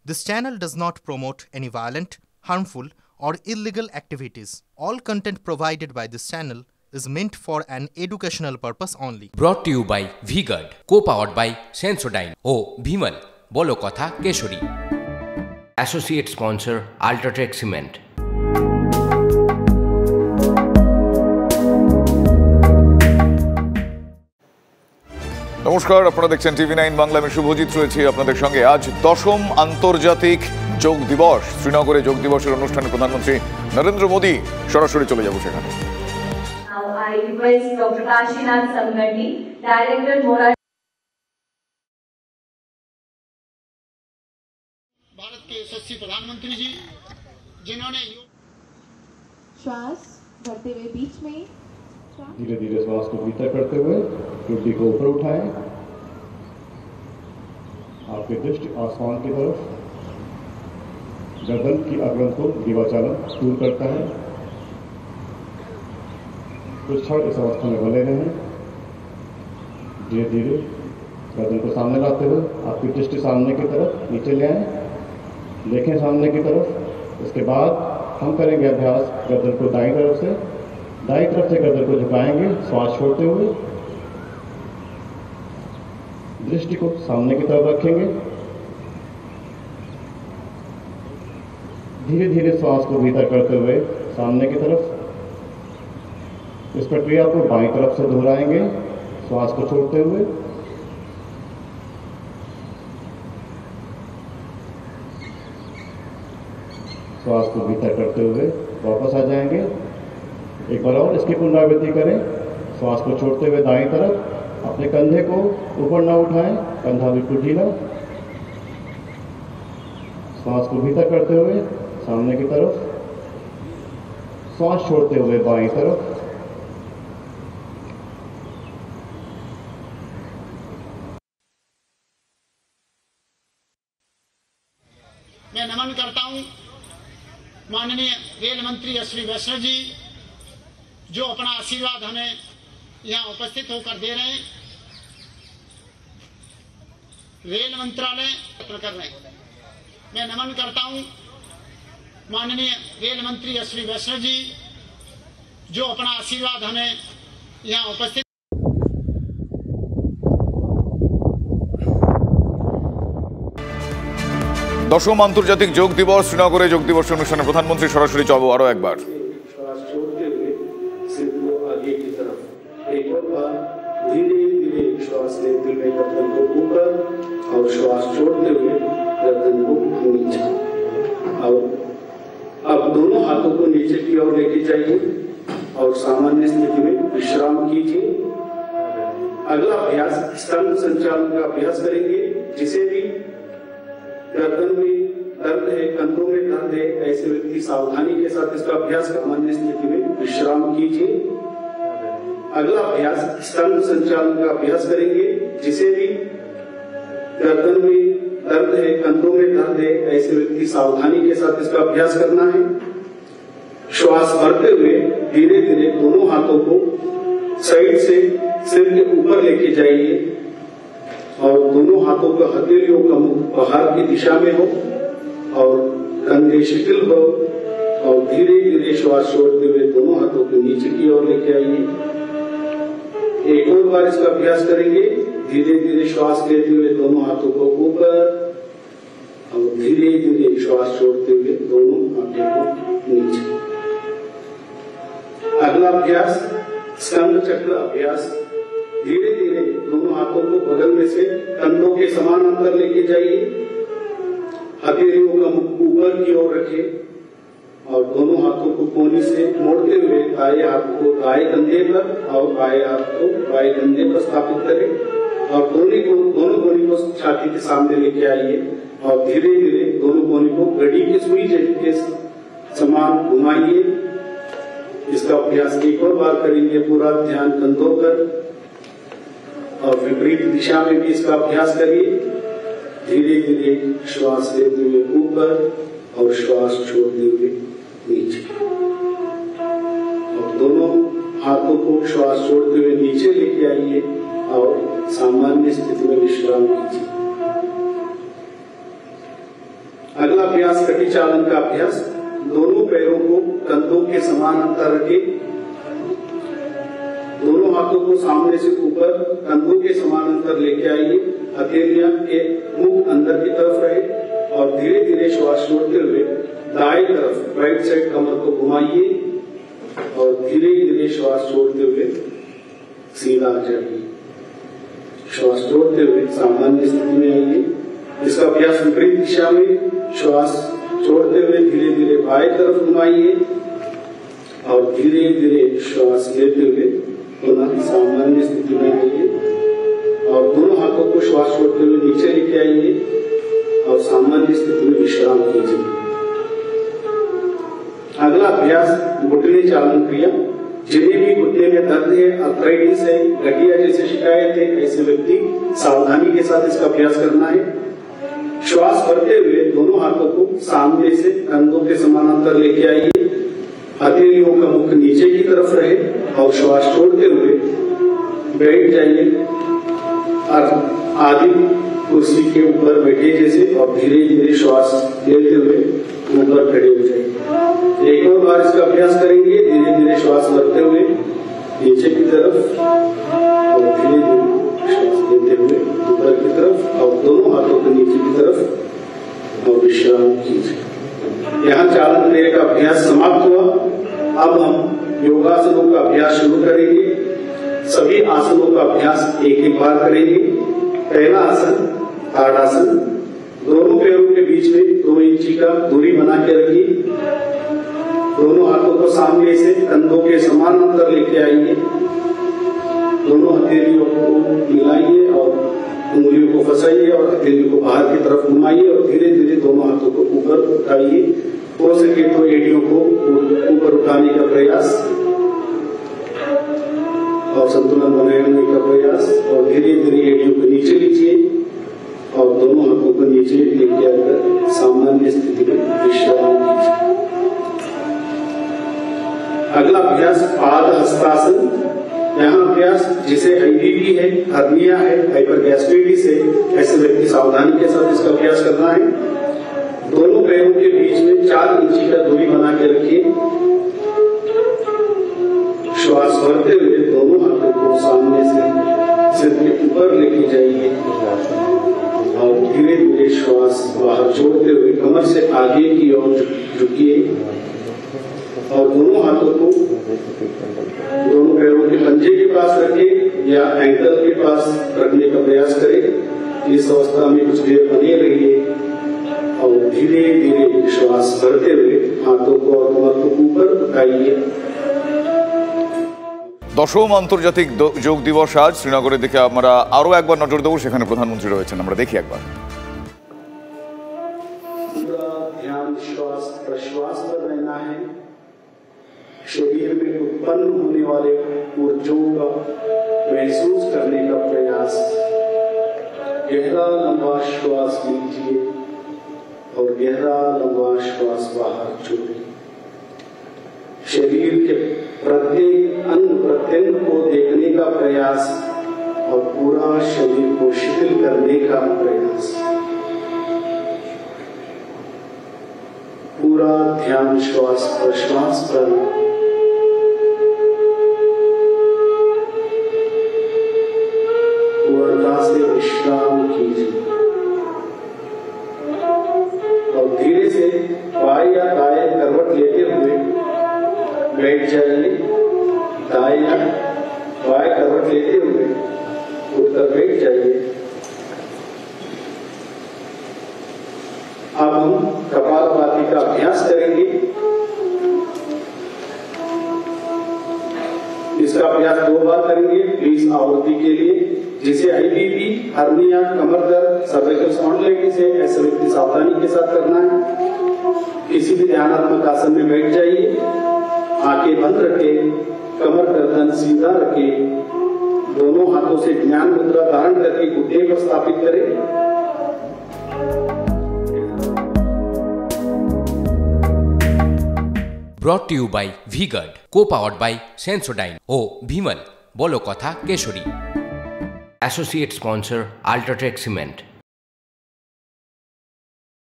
This channel does not promote any violent, harmful, or illegal activities. All content provided by this channel is meant for an educational purpose only. Brought to you by V-Guard, co-powered by Sensodyne o Bhimal, Bolo Kotha Keshori. Associate sponsor Ultratech Cement. নমস্কার, আপনারা দেখছেন টিভি9 বাংলা। আমি শুভজিৎ রয়েছি আপনাদের সঙ্গে। আজ 10ম আন্তর্জাতিক যোগ দিবস। শ্রীনগরে যোগ দিবসের অনুষ্ঠানে প্রধানমন্ত্রী নরেন্দ্র মোদী সরাসরি চলে যাব সেখানে। Now I request Dr. Kashinath Samgati, Director Moral. Bharat के यशस्वी प्रधानमंत्री जी जिन्होंने श्वास भरते हुए बीच में धीरे धीरे श्वास को भीतर करते हुए चोटी को ऊपर उठाएं। आपकी दृष्टि आसमान की तरफ। गर्दन की अग्रंथ को दिवाचालन दूर करता है। कुछ क्षण इस अवस्था में बने रहें। धीरे धीरे गर्दन को सामने लाते हुए आपकी दृष्टि सामने की तरफ नीचे ले आएं। देखें सामने की तरफ। इसके बाद हम करेंगे अभ्यास गर्दन को दाईं तरफ से गर्दन को झुकाएंगे, श्वास छोड़ते हुए। दृष्टि को सामने की तरफ रखेंगे। धीरे धीरे श्वास को भीतर करते हुए सामने की तरफ। इस प्रक्रिया को बाईं तरफ से दोहराएंगे, श्वास को छोड़ते हुए। श्वास को भीतर करते हुए वापस आ जाएंगे। एक बार और इसकी पुनरावृत्ति करें। श्वास को छोड़ते हुए दाईं तरफ। अपने कंधे को ऊपर ना उठाएं, कंधा बिल्कुल ढीला। श्वास को भीतर करते हुए सामने की तरफ। श्वास छोड़ते हुए बाईं तरफ। मैं नमन करता हूं माननीय रेल मंत्री अश्विनी वैष्णव जी, जो अपना आशीर्वाद हमें यहाँ उपस्थित होकर दे रहे हैं। रेल मंत्रालय कर रहे हैं। मैं नमन करता हूं माननीय रेल मंत्री अश्विनी वैष्णव जी, जो अपना आशीर्वाद हमें यहाँ उपस्थित। দশম আন্তর্জাতিক যোগ দিবস। শ্রীনগরে যোগ দিবস অনুষ্ঠানে প্রধানমন্ত্রী সরাসরি যাব আরো একবার। धीरे धीरे श्वास लेते हुए गर्दन को ऊपर और श्वास छोड़ते हुए गर्दन को नीचे। और अब दोनों हाथों को नीचे की ओर लेके जाइए और सामान्य स्थिति में विश्राम कीजिए। अगला अभ्यास स्तंभ संचालन का अभ्यास करेंगे। जिसे भी गर्दन में दर्द है, कंधों में दर्द है, ऐसे व्यक्ति सावधानी के साथ इसका अभ्यास सामान्य स्थिति में विश्राम कीजिए। अगला अभ्यास स्तंभ संचालन का अभ्यास करेंगे। जिसे भी गर्दन में दर्द है, कंधों में दर्द है, ऐसे व्यक्ति सावधानी के साथ इसका अभ्यास करना है। श्वास भरते हुए धीरे धीरे दोनों हाथों को साइड से सिर के ऊपर लेके जाइए और दोनों हाथों का हथेलियों का मुख बाहर की दिशा में हो और कंधे शिथिल हो। और धीरे धीरे श्वास छोड़ते हुए दोनों हाथों को नीचे की ओर लेके आइए। एक और बार इसका अभ्यास करेंगे। धीरे धीरे श्वास लेते हुए दोनों हाथों को ऊपर और धीरे धीरे श्वास छोड़ते हुए दोनों हाथों को नीचे। अगला अभ्यास स्कंद चक्र अभ्यास। धीरे धीरे दोनों हाथों को बगल में से कंधों के समान अंतर लेके जाइए। हथेलियों का मुख ऊपर की ओर रखें और दोनों हाथों को कोहनी से मोड़ते हुए दाएं हाथ को दाएं कंधे पर और बाएं हाथ को बाएं कंधे पर स्थापित करें और दोनों कोहनी को छाती के सामने लेके आइए और धीरे धीरे दोनों कोहनी को घड़ी की सुई के समान घुमाइए। इसका अभ्यास एक और बार करेंगे। पूरा ध्यान कंधों पर और विपरीत दिशा में भी इसका अभ्यास करिए। धीरे धीरे श्वास लेते हुए ऊपर और श्वास छोड़ते हुए नीचे। और दोनों हाथों को श्वास छोड़ते हुए नीचे लेके आइए और सामान्य स्थिति में विश्राम कीजिए। अगला अभ्यास कटी चालन का अभ्यास। दोनों पैरों को कंधों के समान अंतर रखें। दोनों हाथों को सामने से ऊपर कंधों के समान अंतर लेके आइए। हथेलियां के मुंह अंदर की तरफ रहे और धीरे धीरे श्वास छोड़ते हुए दाएं तरफ राइट साइड कमर को घुमाइए और धीरे धीरे श्वास छोड़ते हुए सीधा आ जाइए। श्वास छोड़ते हुए सामान्य स्थिति में आइए। इसका अभ्यास विपरीत दिशा में श्वास छोड़ते हुए धीरे धीरे बाएं तरफ घुमाइए और धीरे धीरे श्वास लेते हुए पुनः सामान्य स्थिति में आइए और दोनों हाथों को श्वास छोड़ते हुए नीचे लेके आइए और सामान्य स्थिति में विश्राम कीजिए। अगला अभ्यास घुटने चालन क्रिया। जिन्हें भी घुटने में दर्द है, अर्थराइटिस है, गठिया जैसे शिकायत है, ऐसे व्यक्ति सावधानी के साथ इसका अभ्यास करना है। श्वास भरते हुए दोनों हाथों को सामने से कंधों के समानांतर लेके आइए। हथेलियों का मुख नीचे की तरफ रहे और श्वास छोड़ते हुए बैठ जाइए आदि कुर्सी के ऊपर बैठे जैसे और धीरे धीरे श्वास लेते हुए ऊपर खड़े हो जाइए। एक और बार इसका अभ्यास करेंगे। धीरे धीरे श्वास भरते हुए नीचे की तरफ और धीरे धीरे श्वास लेते हुए ऊपर की तरफ और दोनों हाथों को नीचे की तरफ और विश्राम कीजिए। यहाँ चालन क्रिया का अभ्यास समाप्त हुआ। अब हम योगासनों का अभ्यास शुरू करेंगे। सभी आसनों का अभ्यास एक एक बार करेंगे। पहला आसन ताड़ासन। दोनों पैरों के बीच में 2 इंची का दूरी बना के रखिए। दोनों हाथों को सामने से कंधों के समान अंतर लेके आइए। दोनों हथेलियों को मिलाइए और उंगलियों को फंसाइए और हथेलियों को बाहर की तरफ घुमाइए और धीरे धीरे दोनों हाथों को ऊपर उठाइए। हो सके तो एड़ियों को ऊपर उठाने का प्रयास और संतुलन बनाए रखने का प्रयास और धीरे धीरे एड़ियों को नीचे लीजिए और दोनों हाथों को नीचे लेके आकर सामान्य स्थिति में विश्राम कीजिए। अगला अभ्यास पाद हस्तासन। यहाँ अभ्यास जिसे आईबीपी है, हर्निया है, हाइपरगैस्ट्राइटिस है, ऐसे व्यक्ति सावधानी के साथ इसका अभ्यास करना है। दोनों पैरों के बीच में 4 इंची का दूरी बना के रखिए। श्वास भरते हुए दोनों हाथों को सामने से सिर के ऊपर लेके जाइए और धीरे धीरे श्वास बाहर छोड़ते हुए कमर से आगे की ओर झुकिए और दोनों हाथों को दोनों पैरों के पंजे के पास रखें या एंकल के पास रखने का प्रयास करें। इस अवस्था में कुछ देर बने रहिए और धीरे धीरे श्वास भरते हुए हाथों को और कमर को ऊपर उठाइए। দশম আন্তর্জাতিক যোগ দিবস আজ শ্রীনগরের দিকে আমরা আরো একবার নজর দেবো। সেখানে প্রধানমন্ত্রী রয়েছেন, আমরা দেখি একবার। ध्यान श्वास प्रश्वास पर रहना है। शरीर में उत्पन्न होने वाले ऊर्जाओं का महसूस करने का प्रयास। गहरा लंबा श्वास लीजिए और गहरा लंबा श्वास बाहर छोड़िए। शरीर के प्रत्येक अंग प्रत्यंग को देखने का प्रयास और पूरा शरीर को शिथिल करने का प्रयास। पूरा ध्यान श्वास प्रश्वास पर। पूर्णता से विश्राम कीजिए और धीरे से बाएं या दाएं करवट लेते हुए बैठ जाइए। दाएं या बाएं करवट लेते हुए उठकर बैठ जाइए। अब हम कपालभाति का अभ्यास करेंगे। इसका अभ्यास 2 बार करेंगे 20 आवृत्ति के लिए। जिसे आईबीपी, हर्निया, कमर दर्द, सर्वाइकल स्पॉन्डिलाइटिस है, ऐसे व्यक्ति सावधानी के साथ करना है। किसी भी ध्यानात्मक आसन में बैठ जाइए। आंखें बंद रखें, कमर गर्दन सीधा रखें। दोनों हाथों से ध्यान मुद्रा धारण करके घुटने पर स्थापित करें। Brought to you by V-Guard, co-powered by Sensodyne O Bhimal, বলো কথা Keshari. Associate sponsor Ultratech Cement।